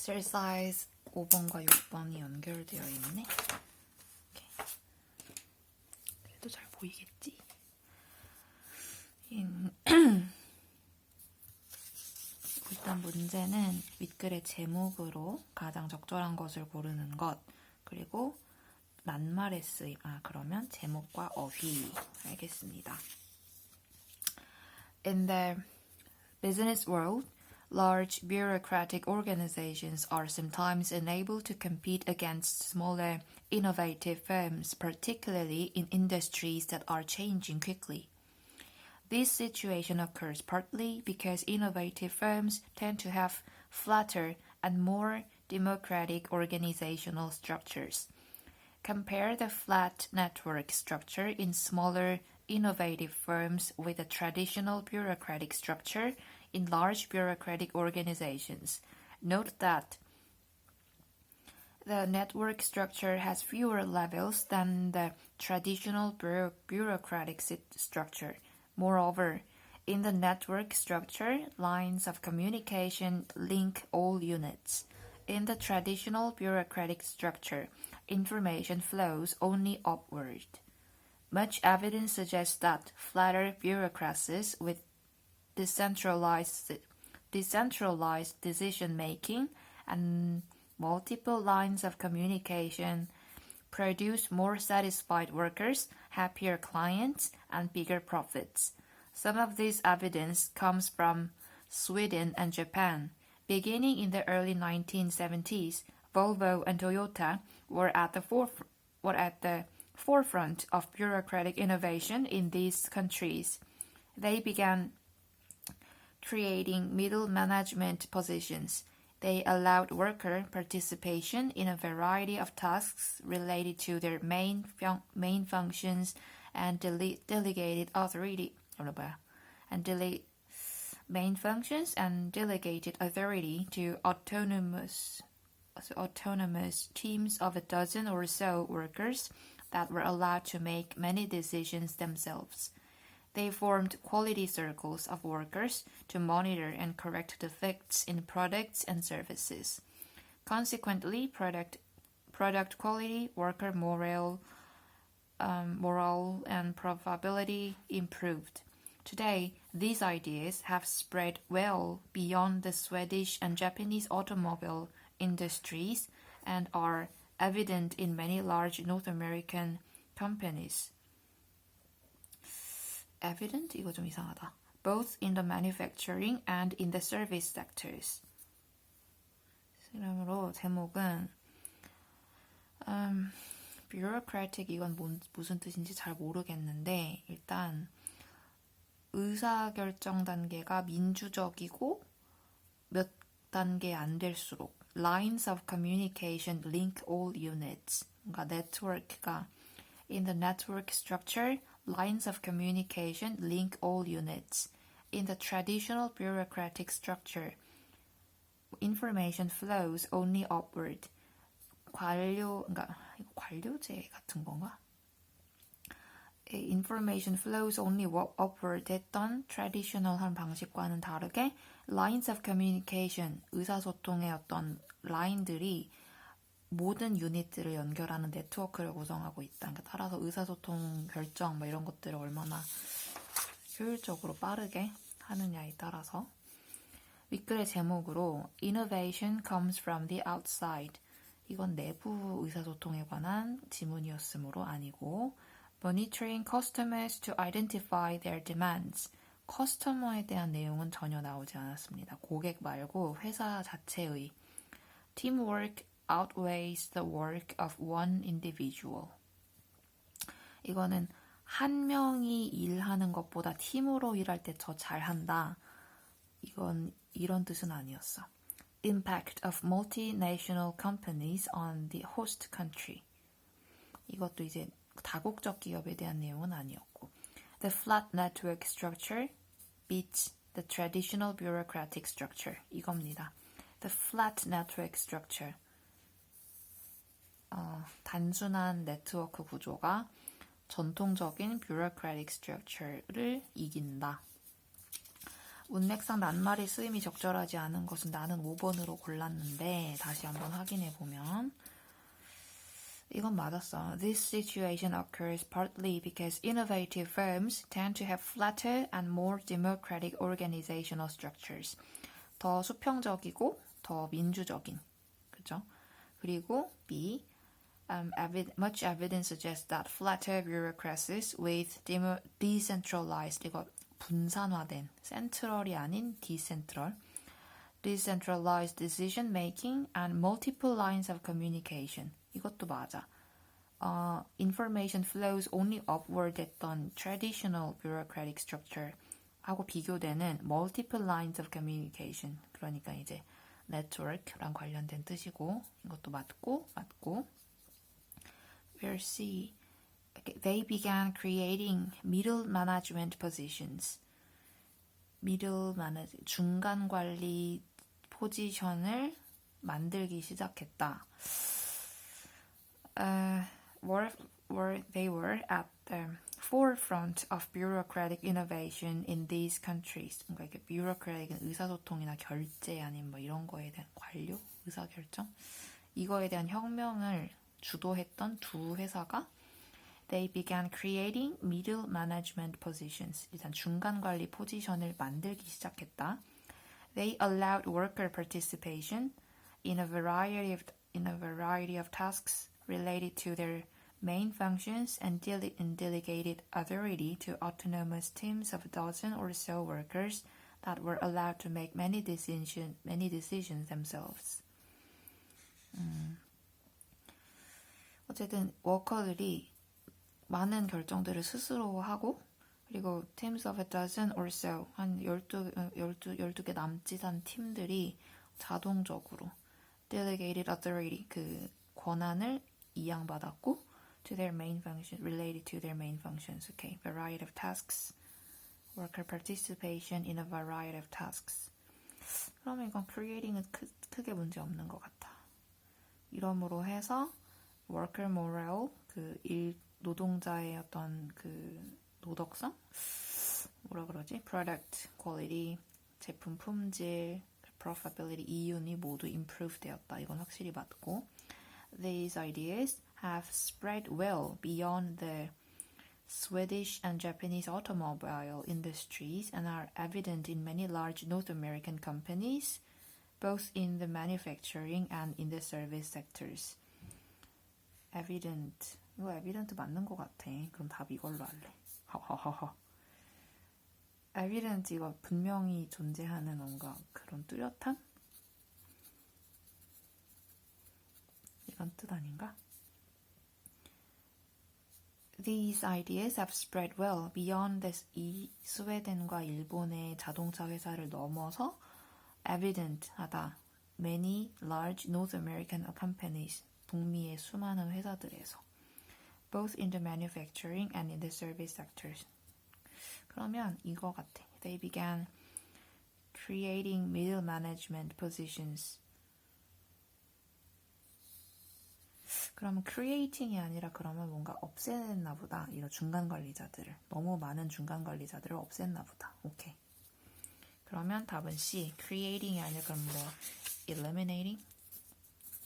exercise 5번과 6번이 연결되어 있네. 오케이. 그래도 잘 보이겠지? 일단 문제는 윗글의 제목으로 가장 적절한 것을 고르는 것, 그리고 낱말의 쓰임. 그러면 제목과 어휘. 알겠습니다. In the business world, large bureaucratic organizations are sometimes unable to compete against smaller, innovative firms, particularly in industries that are changing quickly. This situation occurs partly because innovative firms tend to have flatter and more democratic organizational structures. Compare the flat network structure in smaller, innovative firms with a traditional bureaucratic structure in large bureaucratic organizations. Note that the network structure has fewer levels than the traditional bureaucratic structure. Moreover, in the network structure, lines of communication link all units. In the traditional bureaucratic structure, information flows only upward. Much evidence suggests that flatter bureaucracies with decentralized decision-making and multiple lines of communication produce more satisfied workers, happier clients, and bigger profits. Some of this evidence comes from Sweden and Japan. Beginning in the early 1970s, Volvo and Toyota were at the forefront of bureaucratic innovation in these countries. They began creating middle management positions. They allowed worker participation in a variety of tasks related to their main functions and delegated authority to autonomous teams of a dozen or so workers that were allowed to make many decisions themselves. They formed quality circles of workers to monitor and correct defects in products and services. Consequently, product quality, worker morale, and profitability improved. Today, these ideas have spread well beyond the Swedish and Japanese automobile industries and are evident in many large North American companies. Evident? 이거 좀 이상하다. Both in the manufacturing and in the service sectors. 그러므로 제목은 bureaucratic 이건 무슨 뜻인지 잘 모르겠는데 일단 의사결정 단계가 민주적이고 몇 단계 안 될수록 lines of communication link all units. 그러니까 네트워크가 in the network structure lines of communication link all units. In the traditional bureaucratic structure, information flows only upward. 관료제 같은 건가? Information flows only upward 했던 traditional한 방식과는 다르게 lines of communication, 의사소통의 어떤 라인들이 모든 유닛들을 연결하는 네트워크를 구성하고 있다. 그러니까 따라서 의사소통, 결정 이런 것들을 얼마나 효율적으로 빠르게 하느냐에 따라서 윗글의 제목으로 Innovation comes from the outside. 이건 내부 의사소통에 관한 지문이었으므로 아니고 Monitoring customers to identify their demands. 커스터머에 대한 내용은 전혀 나오지 않았습니다. 고객 말고 회사 자체의 Teamwork outweighs the work of one individual. 이거는 한 명이 일하는 것보다 팀으로 일할 때 더 잘한다. 이건 이런 뜻은 아니었어. Impact of multinational companies on the host country. 이것도 이제 다국적 기업에 대한 내용은 아니었고. The flat network structure beats the traditional bureaucratic structure. 이겁니다. The flat network structure. 단순한 네트워크 구조가 전통적인 bureaucratic structure를 이긴다. 문맥상 낱말의 쓰임이 적절하지 않은 것은 나는 5번으로 골랐는데 다시 한번 확인해 보면 이건 맞았어. This situation occurs partly because innovative firms tend to have flatter and more democratic organizational structures. 더 수평적이고 더 민주적인. 그죠? 그리고 B. Much evidence suggests that flatter bureaucracies with decentralized, 이거 분산화된, central이 아닌 decentral, decentralized decision making and multiple lines of communication. 이것도 맞아. Information flows only upward 했던 traditional bureaucratic structure 하고 비교되는 multiple lines of communication. 그러니까 이제 network랑 관련된 뜻이고 이것도 맞고 We'll see. They began creating middle management positions. 중간 관리 포지션을 만들기 시작했다. They were at the forefront of bureaucratic innovation in these countries. 뭔가 이렇게 bureaucratic은 의사소통이나 결제 아니면 뭐 이런 거에 대한 관료, 의사결정 이거에 대한 혁명을 주도했던 두 회사가 They began creating middle management positions. 일단 중간 관리 포지션을 만들기 시작했다. They allowed worker participation in a variety of tasks related to their main functions and delegated authority to autonomous teams of a dozen or so workers that were allowed to make many decisions themselves. 어쨌든 워커들이 많은 결정들을 스스로 하고 그리고 teams of a dozen or so 한 12개 남짓한 팀들이 자동적으로 delegated authority 그 권한을 이양받았고 to their main function related to their main functions. Okay, variety of tasks, worker participation in a variety of tasks. 그러면 이건 creating은 크게 문제 없는 것 같아. 이러므로 해서 worker morale 그 노동자의 어떤 그 노덕성 뭐라 그러지? product quality 제품 품질 profitability 이윤이 모두 improve 되었다. 이건 확실히 맞고 These ideas have spread well beyond the Swedish and Japanese automobile industries and are evident in many large North American companies, both in the manufacturing and in the service sectors. Evident. 이거 evident 맞는 것 같아. 그럼 답 이걸로 할래. 하하하하. Evident 이거 분명히 존재하는 뭔가 그런 뚜렷한? 이런 뜻 아닌가? These ideas have spread well beyond this. 이 스웨덴과 일본의 자동차 회사를 넘어서 evident 하다. Many large North American companies. 북미의 수많은 회사들에서. Both in the manufacturing and in the service sectors. 그러면 이거 같아. They began creating middle management positions. 그러면 creating이 아니라 그러면 뭔가 없애냈나 보다. 이런 중간 관리자들을. 너무 많은 중간 관리자들을 없앴나 보다. 오케이. 그러면 답은 C. creating이 아니라 그럼 뭐 eliminating?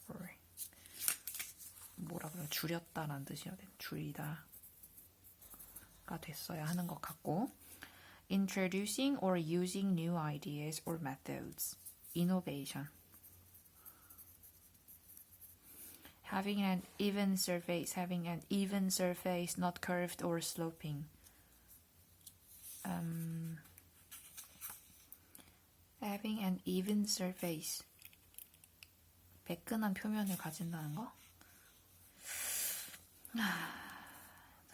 or 뭐라 그래? 줄였다라는 뜻이어야 돼. 줄이다가 됐어야 하는 것 같고 introducing or using new ideas or methods. innovation. Having an even surface, not curved or sloping. Having an even surface. 매끈한 표면을 가진다는 거?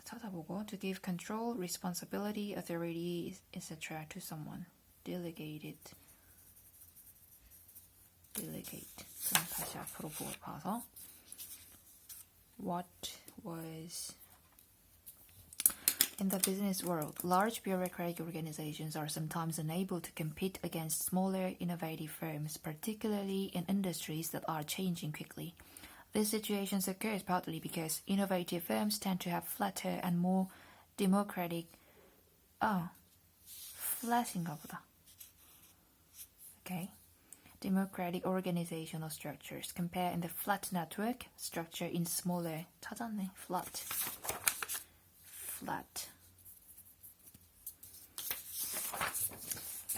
찾아보고 to give control, responsibility, authority, etc. to someone. Delegate. 그럼 다시 앞으로 봐서 What was in the business world, large bureaucratic organizations are sometimes unable to compete against smaller, innovative firms, particularly in industries that are changing quickly. This situation occurs partly because innovative firms tend to have flatter and more democratic. flat인가 보다. Okay. Democratic organizational structures. Compare in the flat network structure in smaller. 찾았네. Flat.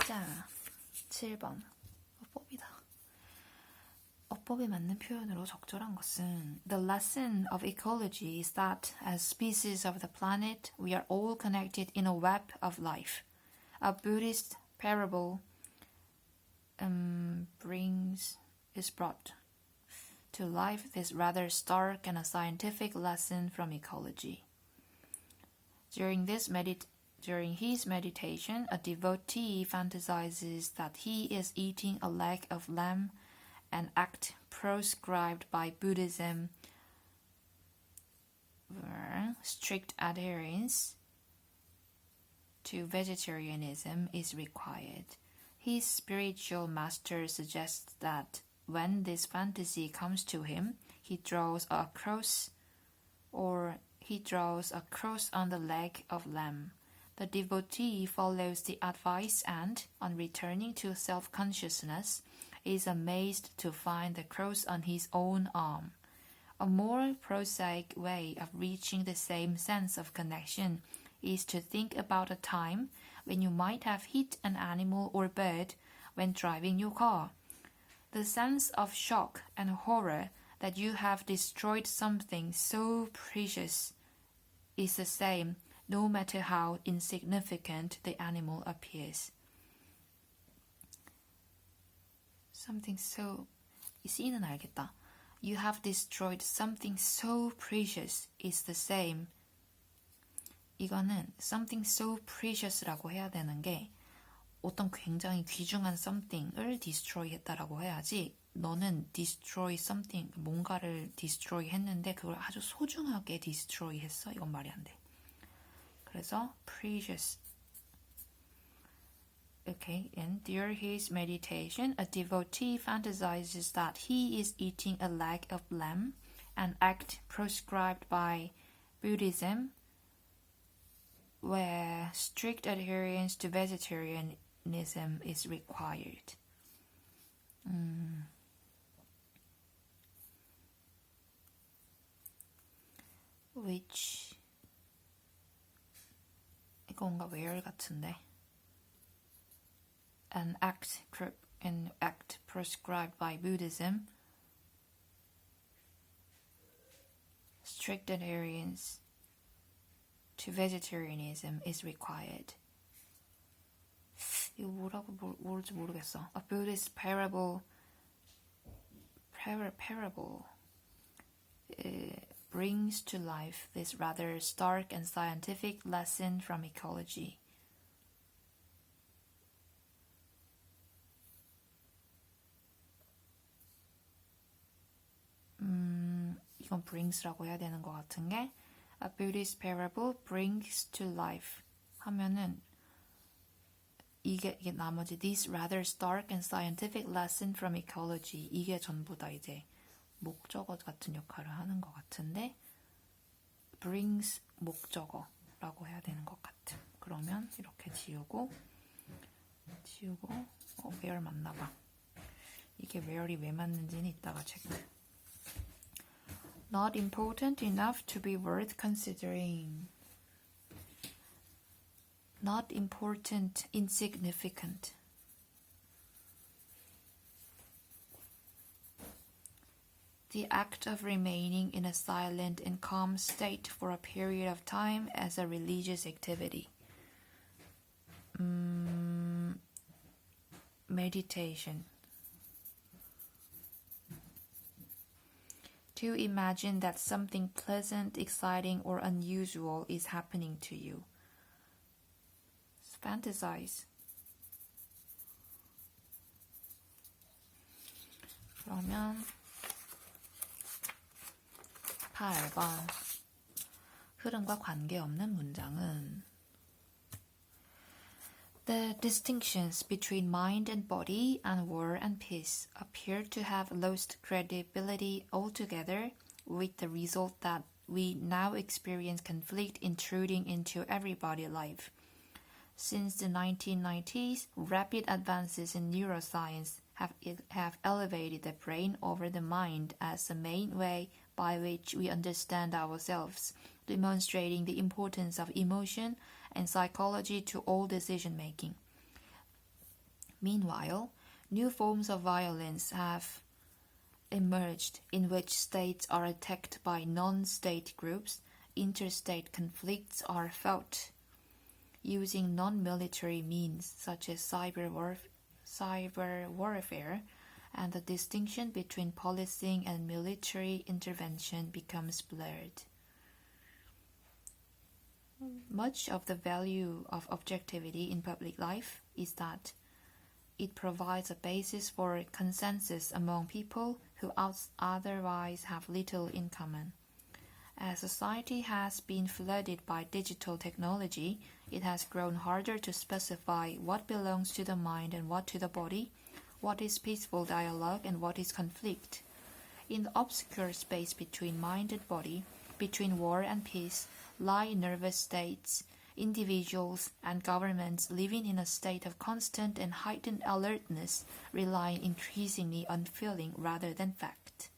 자, 7번. 어법이다. 어법에 맞는 표현으로 적절한 것은 The lesson of ecology is that as species of the planet, we are all connected in a web of life. A Buddhist parable is brought to life this rather stark and a scientific lesson from ecology. During his meditation, a devotee fantasizes that he is eating a leg of lamb, an act proscribed by Buddhism. Strict adherence to vegetarianism is required. His spiritual master suggests that when this fantasy comes to him, he draws a cross on the leg of lamb. The devotee follows the advice and, on returning to self-consciousness, is amazed to find the cross on his own arm. A more prosaic way of reaching the same sense of connection is to think about a time when you might have hit an animal or bird when driving your car. The sense of shock and horror that you have destroyed something so precious is the same no matter how insignificant the animal appears. Something so... 이 C는 알겠다. You have destroyed something so precious is the same. 이거는 something so precious라고 해야 되는 게 어떤 굉장히 귀중한 something을 destroy 했다라고 해야지 너는 destroy something, 뭔가를 destroy 했는데 그걸 아주 소중하게 destroy 했어? 이건 말이 안 돼. 그래서 precious. Okay, and during his meditation, a devotee fantasizes that he is eating a leg of lamb, an act proscribed by Buddhism, where strict adherence to vegetarianism is required. Which 이거 뭔가 where 같은데. An act prescribed by Buddhism, strict adherence to vegetarianism is required. 이거 뭐라고 모를지 모르겠어. A Buddhist parable brings to life this rather stark and scientific lesson from ecology. 이건 brings라고 해야 되는 것 같은 게 A Buddhist parable brings to life 하면은 이게 나머지 this rather stark and scientific lesson from ecology 이게 전부 다 이제 목적어 같은 역할을 하는 것 같은데 brings 목적어라고 해야 되는 것 같아. 그러면 이렇게 지우고 where 맞나 봐. 이게 where이 왜 맞는지는 이따가 체크. Not important enough to be worth considering. Not important, insignificant. The act of remaining in a silent and calm state for a period of time as a religious activity. Meditation. To imagine that something pleasant, exciting, or unusual is happening to you. Fantasize. 그러면 8번 흐름과 관계없는 문장은 The distinctions between mind and body and war and peace appear to have lost credibility altogether, with the result that we now experience conflict intruding into everybody's life. Since the 1990s, rapid advances in neuroscience have elevated the brain over the mind as the main way by which we understand ourselves, demonstrating the importance of emotion and psychology to all decision-making. Meanwhile, new forms of violence have emerged in which states are attacked by non-state groups. Interstate conflicts are fought using non-military means such as cyber warfare, and the distinction between policing and military intervention becomes blurred. Much of the value of objectivity in public life is that it provides a basis for consensus among people who otherwise have little in common. As society has been flooded by digital technology, it has grown harder to specify what belongs to the mind and what to the body, what is peaceful dialogue and what is conflict. In the obscure space between mind and body, between war and peace, lie nervous states, individuals and governments living in a state of constant and heightened alertness, relying increasingly on feeling rather than fact.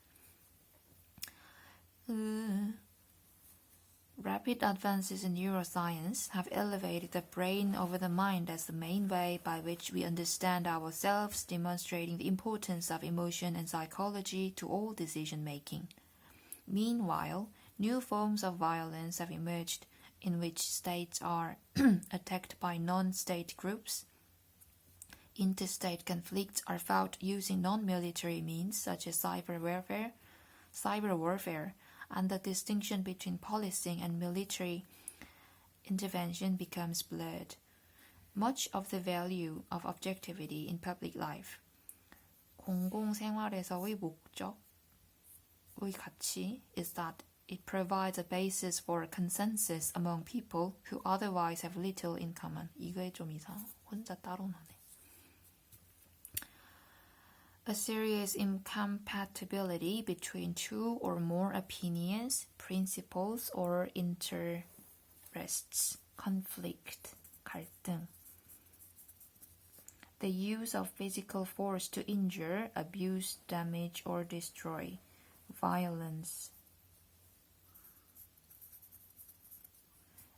Rapid advances in neuroscience have elevated the brain over the mind as the main way by which we understand ourselves, demonstrating the importance of emotion and psychology to all decision-making. Meanwhile, new forms of violence have emerged in which states are attacked by non-state groups. Interstate conflicts are fought using non-military means such as cyber warfare, and the distinction between policing and military intervention becomes blurred. Much of the value of objectivity in public life, 공공생활에서의 목적의 가치, is that it provides a basis for a consensus among people who otherwise have little in common. 이거에 좀 혼자 따로 나네. A serious incompatibility between two or more opinions, principles, or interests, conflict, 갈등. The use of physical force to injure, abuse, damage, or destroy, violence.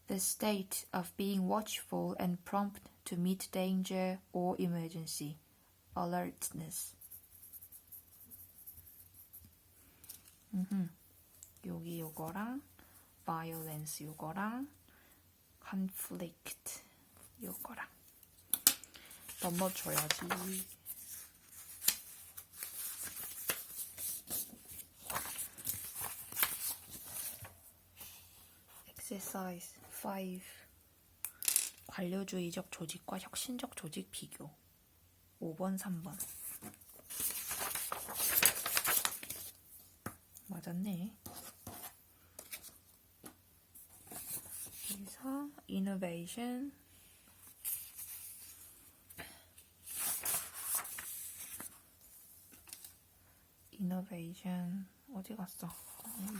The state of being watchful and prompt to meet danger or emergency, alertness. 여기 요거랑 violence 요거랑 conflict 요거랑 넘어줘야지. Exercise 5. 관료주의적 조직과 혁신적 조직 비교. 5번, 3번. 맞았네. 그래서 innovation, 어디 갔어?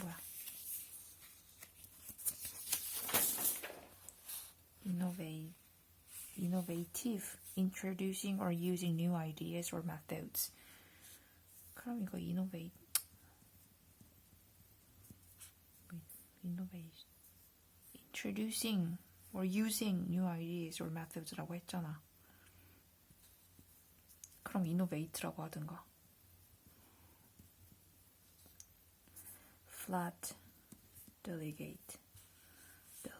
뭐야? Innovative, introducing or using new ideas or methods. 그럼 이거 innovate, introducing or using new ideas or methods라고 했잖아. 그럼 innovate라고 하든가. Flat, delegate.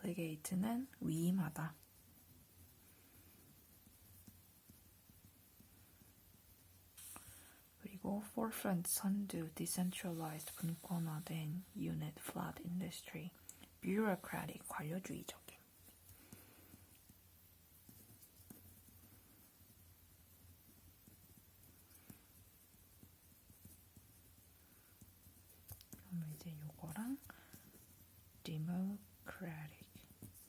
delegate는 위임하다. 그리고 forefront, 선두, decentralized, 분권화된 unit, flat industry, bureaucratic, 관료주의적인. 그럼 이제 요거랑 democratic,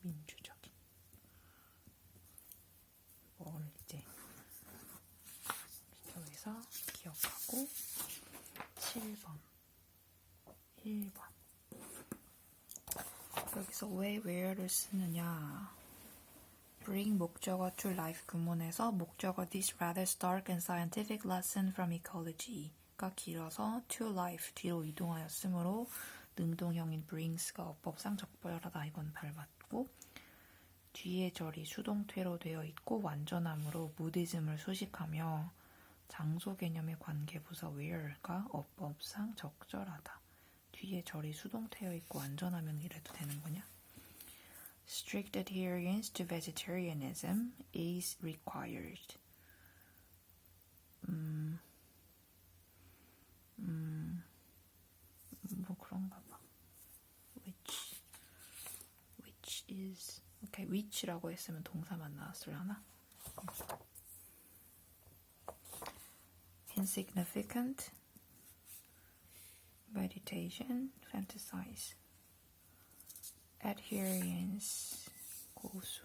민주적인. 이거를 이제 비교해서 기억하고 7번, 1번. 여기서 왜 where를 쓰느냐? bring 목적어 to life 구문에서 목적어 this rather stark and scientific lesson from ecology가 길어서 to life 뒤로 이동하였으므로 능동형인 brings가 어법상 적절하다. 이건 밟았고 뒤에 절이 수동태로 되어 있고 완전함으로 무디즘을 수식하며 장소 개념의 관계부사 where가 어법상 적절하다. 뒤에 절이 수동태여 있고 완전하면 이래도 되는 거냐? Strict adherence to vegetarianism is required. 뭐 그런가 봐. Which is okay. which라고 했으면 동사만 나왔으려나? Insignificant. meditation, fantasize. adherence, 고수.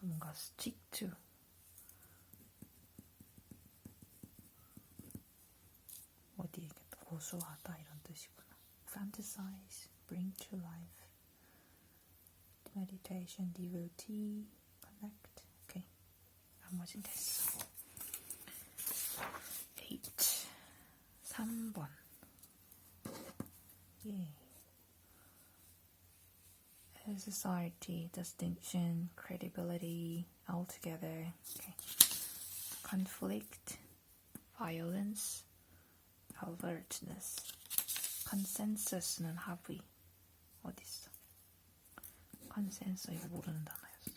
뭔가 stick to. 어디에 고수하다 이런 뜻이구나. fantasize, bring to life. meditation, devotee, connect. 오케이. 나머진 됐어. 8. 3번. 예. Society, distinction, credibility, altogether. Okay. Conflict, violence, alertness. consensus는 합의. 어딨어? consensus 이거 모르는 단어였어.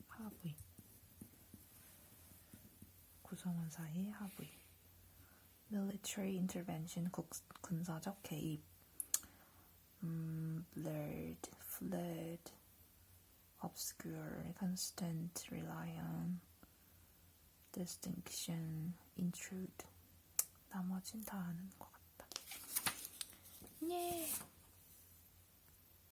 합의. 구성원 사이의 합의. military intervention, 군사적 개입. blurred, fled, obscure, constant, rely on, distinction, intrude. 나머진 다 아는 것 같다. 예.